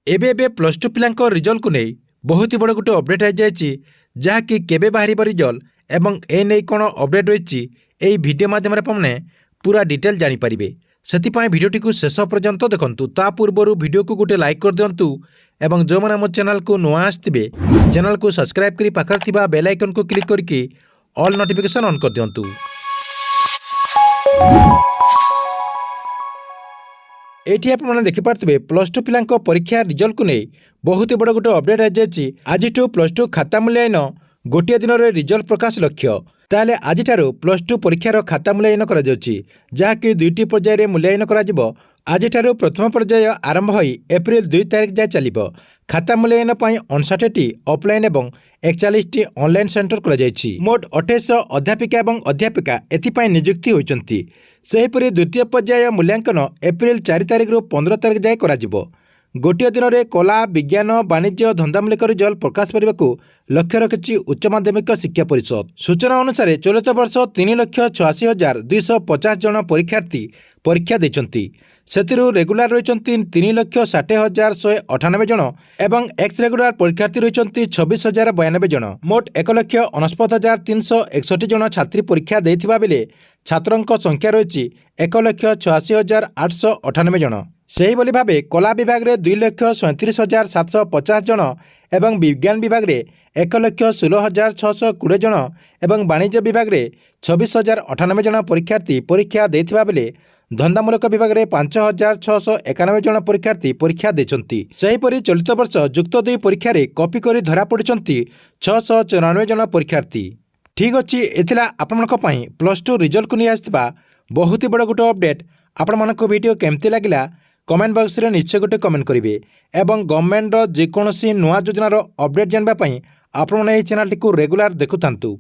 एबे एबे plus two पिलांक रिजल्ट को नहीं बहुत ही बड़ गोटे अपडेट आ जाए जहाँकि केबे बाहर रिजल्ट एवं ए नहीं कौन अपडेट रही यही वीडियो माध्यम आपने पूरा डिटेल जानीपारे से भिडियोटी को शेष पर्यंत देखूँ ता पूर्व वीडियो को गोटे लाइक कर दिंतु एवं जो मैंने आम चैनल को नुआ आसवे चैनल को सब्सक्राइब कर पाखे बेल आइकन को क्लिक करके ऑल नोटिफिकेशन ऑन कर दिंतु। एठी आपने देखिपे प्लस टू पिलांक परीक्षा रिजल्ट को नहीं बहुत ही बड़ गोटे अपडेट आ जाए आज प्लस टू खाता मूल्यांकन गोटे दिन में रिजल्ट प्रकाश लक्ष्य ताले आज प्लस टू परीक्षार खाता मूल्यांकन जहाँकि दुईटी पर्यायर मूल्यांकन आज प्रथम पर्याय आरंभ हो एप्रिल 2 तारिख जाए चलो खाता मूल्यांकन 59टी ऑफलाइन और 41टी ऑनलाइन सेंटर खोल मोट 2800 अध्यापिका और अध्यापिका एथिपाई नियुक्ति होती। सेहीपरि द्वितीय पर्याय मूल्यांकन एप्रिल 4 तारिख रु 15 तारिख जाए करा गोटे दिन में कला विज्ञान वाणिज्य धंदामूलक रिजल्ट प्रकाश करने को लक्ष्य रखी उच्च माध्यमिक शिक्षा परिषद। सूचना अनुसार चलित वर्ष 3,86,250 जन परीक्षार्थी परीक्षा देते से रेगुलार रही 3,60,198 जन एवं एक्स रेगुलार परीक्षार्थी रही 26,092 जन मोट 1,69,361 जन छात्री परीक्षा देथिबा बेले छात्रों संख्या रही 1,86,898 जन। सेही बोली भावे कला विभाग में 2,37,750 जन एवं विज्ञान विभाग में 1,16,620 जन एवं वाणिज्य विभाग में 26,098 जन परीक्षार्थी परीक्षा देथिबा बेले धंदामूलक विभाग में 5,691 जन परीक्षार्थी परीक्षा देछंती। सेहीपरि चलित वर्ष युक्त 2 परीक्षा रे कॉपी करी धरा पड़िछंती 694 जन परीक्षार्थी। ठीक अच्छी एथिला आपनक पई प्लस टू रिजल्ट को नहीं आसथिबा बहुत ही बड़ गोटे अपडेट आपण मानक वीडियो केमती लागिला कमेंट बॉक्स रे निश्चय गोटे कमेंट करेंगे एवं गवर्नमेंट जेकोसी नुआ योजनार अपडेट जानबा पई आपण माने एही चैनल टी को रेगुलर देखुथांतु।